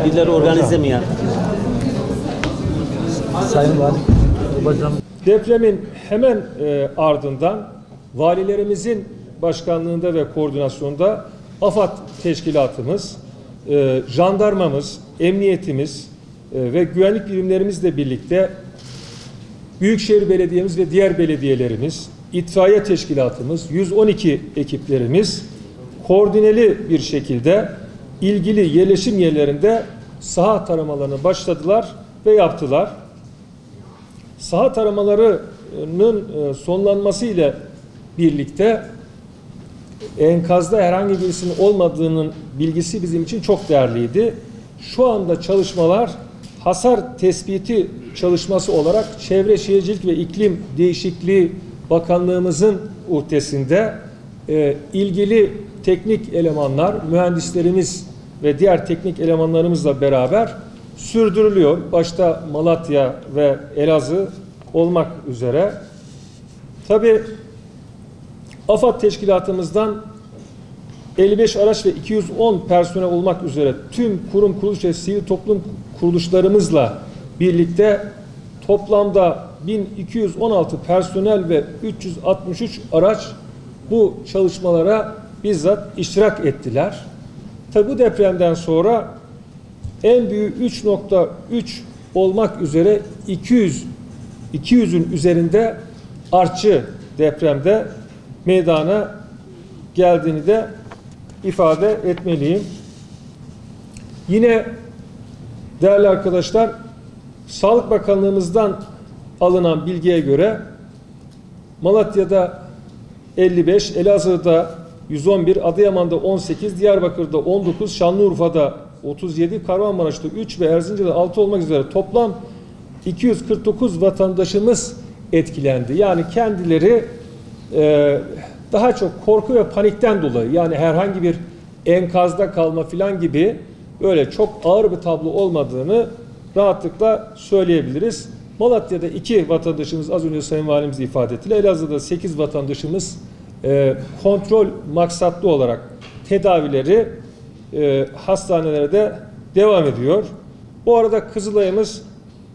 birileri organize mi yani? Sayın Valim, Başkanım. Depremin hemen ardından valilerimizin başkanlığında ve koordinasyonda AFAD teşkilatımız, jandarmamız, emniyetimiz ve güvenlik birimlerimizle birlikte Büyükşehir Belediye'miz ve diğer belediyelerimiz, itfaiye teşkilatımız, 112 ekiplerimiz koordineli bir şekilde ilgili yerleşim yerlerinde saha taramalarını başladılar ve yaptılar. Saha taramalarının sonlanması ile birlikte enkazda herhangi birisinin olmadığının bilgisi bizim için çok değerliydi. Şu anda çalışmalar hasar tespiti çalışması olarak Çevre Şehircilik ve İklim Değişikliği Bakanlığımızın uhdesinde ilgili teknik elemanlar, mühendislerimiz ve diğer teknik elemanlarımızla beraber sürdürülüyor. Başta Malatya ve Elazığ olmak üzere. Tabii AFAD teşkilatımızdan 55 araç ve 210 personel olmak üzere tüm kurum, kuruluş ve sivil toplum kuruluşlarımızla birlikte toplamda 1216 personel ve 363 araç bu çalışmalara bizzat iştirak ettiler. Tabi bu depremden sonra en büyük 3.3 olmak üzere 200'ün üzerinde artçı depremde meydana geldiğini de ifade etmeliyim. Yine değerli arkadaşlar, Sağlık Bakanlığımızdan alınan bilgiye göre Malatya'da 55, Elazığ'da 111, Adıyaman'da 18, Diyarbakır'da 19, Şanlıurfa'da 37, Kahramanmaraş'ta 3 ve Erzincan'da 6 olmak üzere toplam 249 vatandaşımız etkilendi. Yani kendileri daha çok korku ve panikten dolayı, yani herhangi bir enkazda kalma filan gibi öyle çok ağır bir tablo olmadığını rahatlıkla söyleyebiliriz. Malatya'da 2 vatandaşımız, az önce Sayın Valimiz ifade ettiler. Elazığ'da 8 vatandaşımız kontrol maksatlı olarak tedavileri hastanelere de devam ediyor. Bu arada Kızılay'ımız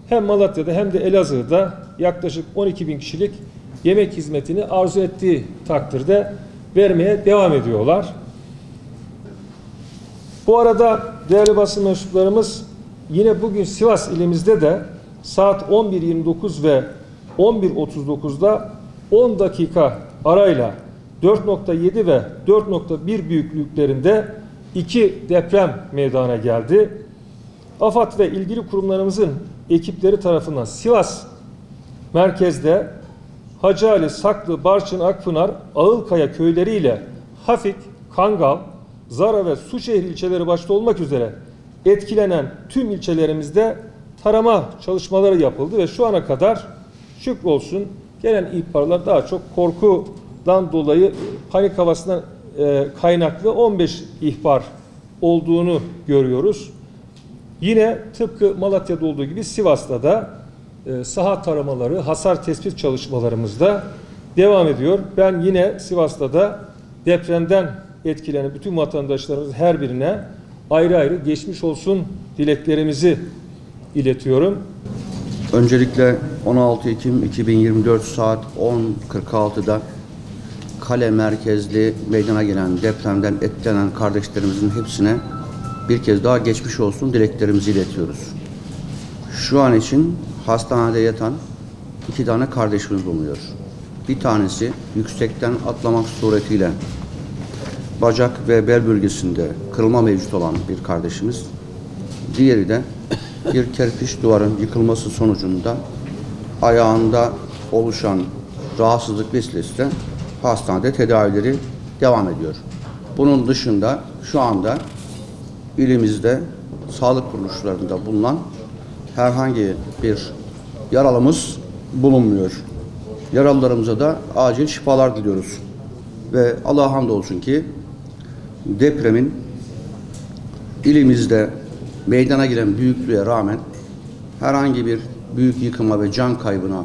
hem Malatya'da hem de Elazığ'da yaklaşık 12.000 kişilik yemek hizmetini arzu ettiği takdirde vermeye devam ediyorlar. Bu arada değerli basın mensuplarımız, yine bugün Sivas ilimizde de saat 11.29 ve 11.39'da 10 dakika arayla 4.7 ve 4.1 büyüklüklerinde 2 deprem meydana geldi. AFAD ve ilgili kurumlarımızın ekipleri tarafından Sivas merkezde Hacı Ali, Saklı, Barçın, Akpınar, Ağılkaya köyleriyle Hafik, Kangal, Zara ve Suşehir ilçeleri başta olmak üzere etkilenen tüm ilçelerimizde tarama çalışmaları yapıldı ve şu ana kadar şükrolsun gelen ihbarlar daha çok korkudan dolayı panik havasından kaynaklı 15 ihbar olduğunu görüyoruz. Yine tıpkı Malatya'da olduğu gibi Sivas'ta da saha taramaları, hasar tespit çalışmalarımız da devam ediyor. Ben yine Sivas'ta da depremden etkilenen bütün vatandaşlarımız her birine ayrı ayrı geçmiş olsun dileklerimizi iletiyorum. Öncelikle 16 Ekim 2024 saat 10.46'da Kale merkezli meydana gelen depremden etkilenen kardeşlerimizin hepsine bir kez daha geçmiş olsun dileklerimizi iletiyoruz. Şu an için hastanede yatan 2 tane kardeşimiz bulunuyor. Bir tanesi yüksekten atlamak suretiyle bacak ve bel bölgesinde kırılma mevcut olan bir kardeşimiz. Diğeri de bir kerpiç duvarın yıkılması sonucunda ayağında oluşan rahatsızlık vesilesiyle hastanede tedavileri devam ediyor. Bunun dışında şu anda ilimizde sağlık kuruluşlarında bulunan herhangi bir yaralımız bulunmuyor. Yaralılarımıza da acil şifalar diliyoruz. Ve Allah'a hamdolsun ki depremin ilimizde meydana gelen büyüklüğe rağmen herhangi bir büyük yıkıma ve can kaybına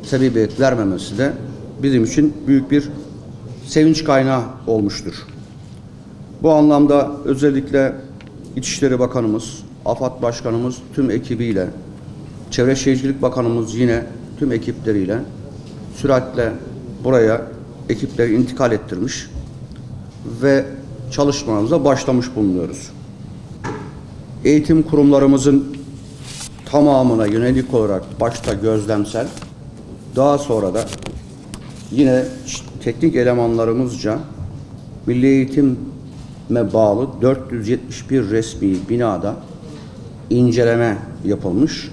sebebiyet vermemesi de bizim için büyük bir sevinç kaynağı olmuştur. Bu anlamda özellikle İçişleri Bakanımız, AFAD Başkanımız tüm ekibiyle, Çevre Şehircilik Bakanımız yine tüm ekipleriyle süratle buraya ekipleri intikal ettirmiş ve çalışmalarımıza başlamış bulunuyoruz. Eğitim kurumlarımızın tamamına yönelik olarak başta gözlemsel, daha sonra da yine teknik elemanlarımızca Milli Eğitim'e bağlı 471 resmi binada inceleme yapılmış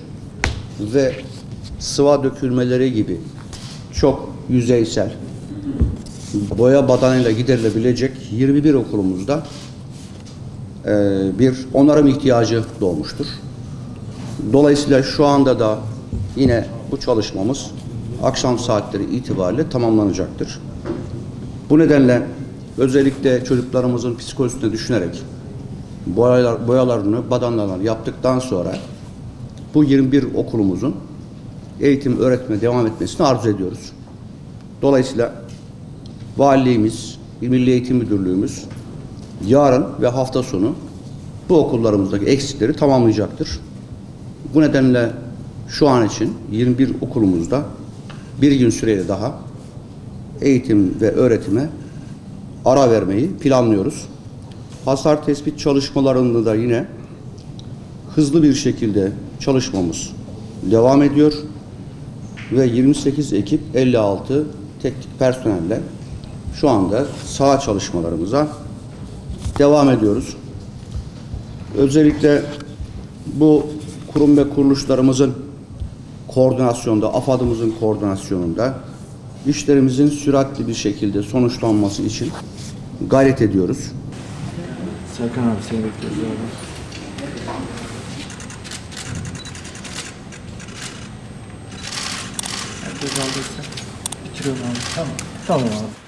ve sıva dökülmeleri gibi çok yüzeysel, boya badanıyla giderilebilecek 21 okulumuzda bir onarım ihtiyacı doğmuştur. Dolayısıyla şu anda da yine bu çalışmamız akşam saatleri itibariyle tamamlanacaktır. Bu nedenle özellikle çocuklarımızın psikolojisini düşünerek boyalarını, badanlarını yaptıktan sonra bu 21 okulumuzun eğitim, öğretime devam etmesini arzu ediyoruz. Dolayısıyla Valiliğimiz, Milli Eğitim Müdürlüğümüz yarın ve hafta sonu bu okullarımızdaki eksikleri tamamlayacaktır. Bu nedenle şu an için 21 okulumuzda bir gün süreyle daha eğitim ve öğretime ara vermeyi planlıyoruz. Hasar tespit çalışmalarında da yine hızlı bir şekilde çalışmamız devam ediyor ve 28 ekip 56 teknik personelle şu anda saha çalışmalarımıza devam ediyoruz. Özellikle bu kurum ve kuruluşlarımızın koordinasyonda, AFAD'ımızın koordinasyonunda işlerimizin süratli bir şekilde sonuçlanması için gayret ediyoruz. Serkan abi seni bekliyoruz abi. Herkes aldıysa bitiriyorum abi. Tamam. Tamam abi.